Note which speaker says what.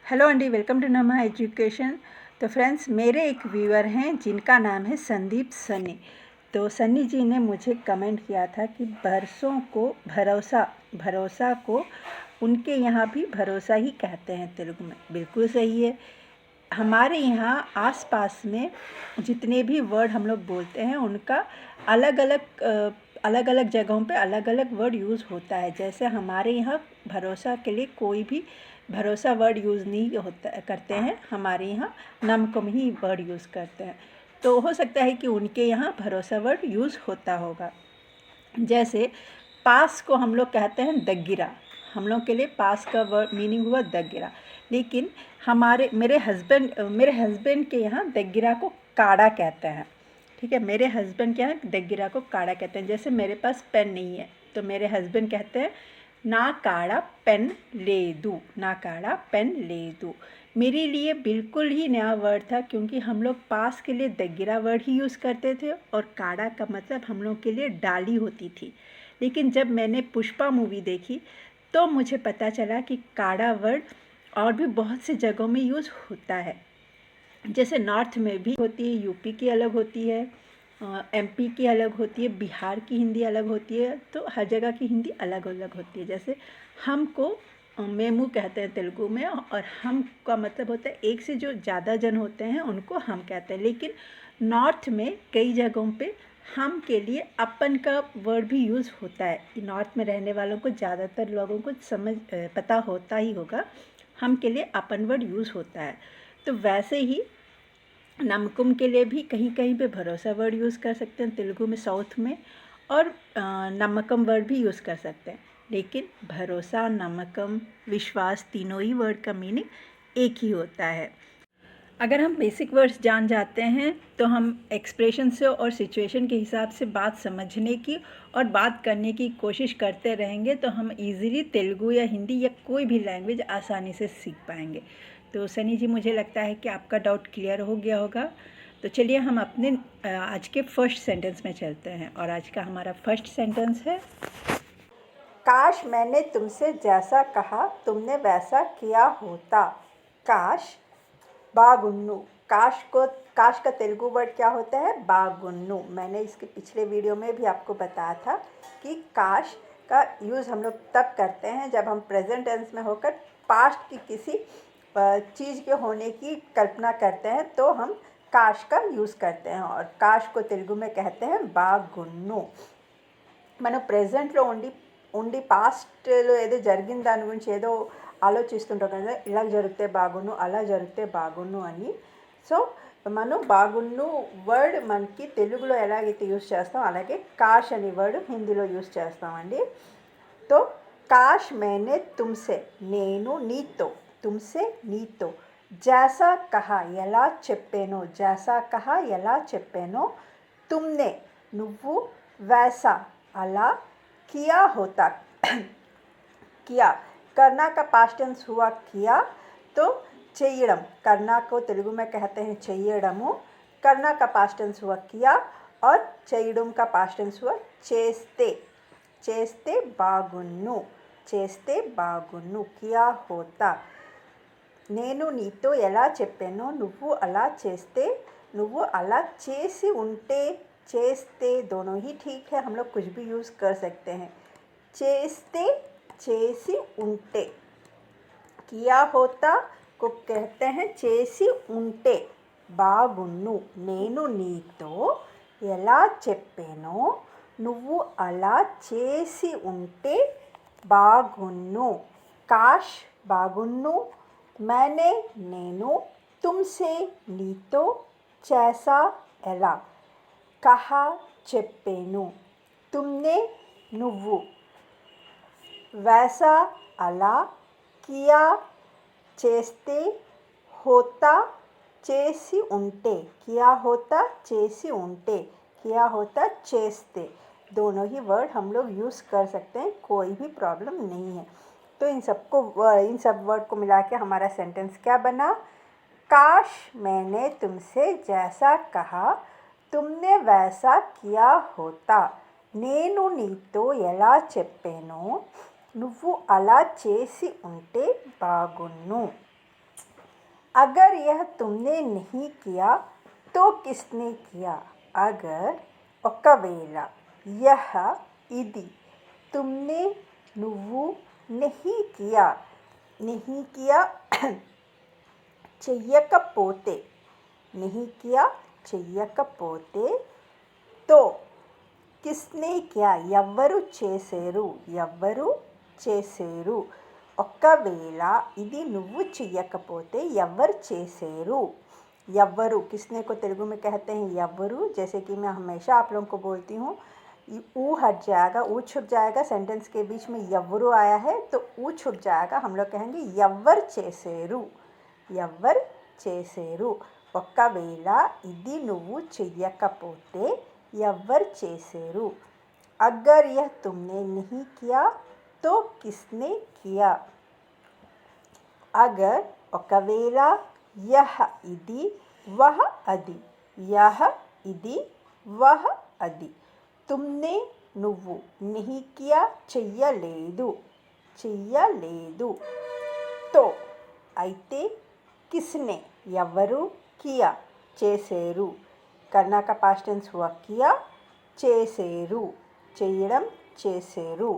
Speaker 1: Hello अंडी, welcome to नमा education. तो फ्रेंड्स, मेरे एक व्यूअर हैं जिनका नाम है संदीप सन्नी। तो सन्नी जी ने मुझे कमेंट किया था कि बरसों को भरोसा को उनके यहाँ भी भरोसा ही कहते हैं तेलुगु में। बिल्कुल सही है। हमारे यहाँ आसपास में जितने भी वर्ड हम लोग बोलते हैं उनका अलग अलग जगहों पे अलग अलग वर्ड यूज़ होता है। जैसे हमारे यहाँ भरोसा के लिए कोई भी भरोसा वर्ड यूज़ नहीं होता करते हैं, हमारे यहाँ नमकम ही वर्ड यूज़ करते हैं। तो हो सकता है कि उनके यहाँ भरोसा वर्ड यूज़ होता होगा। जैसे पास को हम लोग कहते हैं दग्गिरा। हम लोग के लिए पास का वर्ड मीनिंग हुआ दग्गिरा, लेकिन मेरे हस्बैंड के यहाँ दग्गिरा को काड़ा कहते हैं। ठीक है, मेरे हस्बैंड के यहाँ दग्गिरा को काड़ा कहते हैं। जैसे मेरे पास पेन नहीं है तो मेरे हस्बैंड कहते हैं ना काड़ा पेन ले दूँ, ना काड़ा पेन ले दूँ। मेरे लिए बिल्कुल ही नया वर्ड था, क्योंकि हम लोग पास के लिए दग्गिरा वर्ड ही यूज़ करते थे और काड़ा का मतलब हम लोग के लिए डाली होती थी। लेकिन जब मैंने पुष्पा मूवी देखी तो मुझे पता चला कि काड़ा वर्ड और भी बहुत सी जगहों में यूज़ होता है। जैसे नॉर्थ में भी होती है, यूपी की अलग होती है, एमपी की अलग होती है, बिहार की हिंदी अलग होती है। तो हर जगह की हिंदी अलग अलग होती है। जैसे हमको मेमू कहते हैं तेलुगु में, और हम का मतलब होता है एक से जो ज़्यादा जन होते हैं उनको हम कहते हैं। लेकिन नॉर्थ में कई जगहों पे हम के लिए अपन का वर्ड भी यूज़ होता है। नॉर्थ में रहने वालों को ज़्यादातर लोगों को पता होता ही होगा, हम के लिए अपन वर्ड यूज़ होता है। तो वैसे ही नमकुम के लिए भी कहीं कहीं पे भरोसा वर्ड यूज़ कर सकते हैं तेलुगु में, साउथ में, और नमकम वर्ड भी यूज़ कर सकते हैं। लेकिन भरोसा, नमकम, विश्वास, तीनों ही वर्ड का मीनिंग एक ही होता है। अगर हम बेसिक वर्ड्स जान जाते हैं तो हम एक्सप्रेशन से और सिचुएशन के हिसाब से बात समझने की और बात करने की कोशिश करते रहेंगे तो हम इजीली तेलुगु या हिंदी या कोई भी लैंग्वेज आसानी से सीख पाएंगे। तो सनी जी, मुझे लगता है कि आपका डाउट क्लियर हो गया होगा। तो चलिए हम अपने आज के फर्स्ट सेंटेंस में चलते हैं। और आज का हमारा फर्स्ट सेंटेंस है, काश मैंने तुमसे जैसा कहा तुमने वैसा किया होता। काश बागुन्नू। काश का तेलुगु वर्ड क्या होता है? बागुन्नू। मैंने इसके पिछले वीडियो में भी आपको बताया था कि काश का यूज़ हम लोग तब करते हैं जब हम प्रेजेंट टेंस में होकर पास्ट की किसी चीज़ के होने की कल्पना करते हैं तो हम काश का यूज़ करते हैं। और काश को तेलुगु में कहते हैं బాగున్ను। మనం ప్రెజెంట్లో ఉండి పాస్ట్లో ఏదో జరిగిన దాని గురించి ఏదో ఆలోచిస్తుంటాం కదా, ఇలా జరిగితే బాగున్ను, అలా జరిగితే బాగున్ను అని. సో మనం బాగున్ను వర్డ్ మనకి తెలుగులో ఎలాగైతే యూజ్ చేస్తాం అలాగే కాష్ అనే వర్డ్ హిందీలో యూజ్ చేస్తామండి. तो काश मैंने तुमसे, నేను నీతో, तुमसे నీతో, जैसा कहा ఎలా చెప్పానో, जैसा कहा ఎలా చెప్పానో, तुमने నువ్వు, वैसा अला किया होता किया, करना का पास्ट टेंस हुआ किया। तो చేయడం, करना को तेलुगु में कहते हैं చేయడము। करना का पास्ट टेंस हुआ किया और చేయడం का पास्ट टेंस हुआ చేస్తే। చేస్తే బాగున్ను, చేస్తే బాగున్ను, किया होता। నేను నీతో ఎలా చెప్పానో నువ్వు అలా చేస్తే, నువ్వు అలా చేసి ఉంటే, చేస్తే दोनों ही ठीक है, हम लोग कुछ भी यूज़ कर सकते हैं। చేస్తే, చేసి ఉంటే। किया होता को कहते हैं చేసి ఉంటే। బాగున్ను, నేను నీతో ఎలా చెప్పానో నువ్వు అలా చేసి ఉంటే బాగున్ను। కాష్ బాగున్ను, मैंने నేను, तुमसे నీతో, जैसा ఎలా, कहा చెప్పాను, तुमने నువ్వు, वैसा అలా, किया చేస్తే, होता చేసి ఉంటే, किया होता చేసి ఉంటే, किया होता చేస్తే। दोनों ही वर्ड हम लोग यूज़ कर सकते हैं, कोई भी प्रॉब्लम नहीं है। तो इन सब वर्ड को मिला के हमारा सेंटेंस क्या बना? काश मैंने तुमसे जैसा कहा तुमने वैसा किया होता। నేను నీతో ఎలా చెప్పానో నువ్వు అలా చేసి ఉంటే బాగున్ను। अगर यह तुमने नहीं किया तो किसने किया? अगर ఒకవేళ यह ఇది तुमने నువ్వు नहीं किया చెయ్యకపోతే नहीं किया చెయ్యకపోతే तो किसने किया ఎవ్వరు చేసేరు ఒకవేళ ఇది నువ్వు చెయ్యకపోతే ఎవరు చేసేరు ఎవ్వరు किसने को तेलुगु में कहते हैं ఎవ్వరు जैसे कि मैं हमेशा आप लोगों को बोलती हूँ ऊ हट जाएगा ऊ छुप जाएगा सेंटेंस के बीच में ఎవ్వరు आया है तो ऊ छुप जाएगा हम लोग कहेंगे ఎవ్వరు చేసేరు ఒకవేళ ఇది నువ్వు చెయ్యకపోతే ఎవ్వరు చేసేరు अगर यह तुमने नहीं किया तो किसने किया अगर ఒకవేళ यह ఇది वह అది यह ఇది वह అది तुमने నువ్వు नहीं किया చెయ్యలేదు तो అయితే किसने ఎవరు किया చేసేరు करना का पास्ट टेंस हुआ किया చేసేరు చేయడం చేసేరు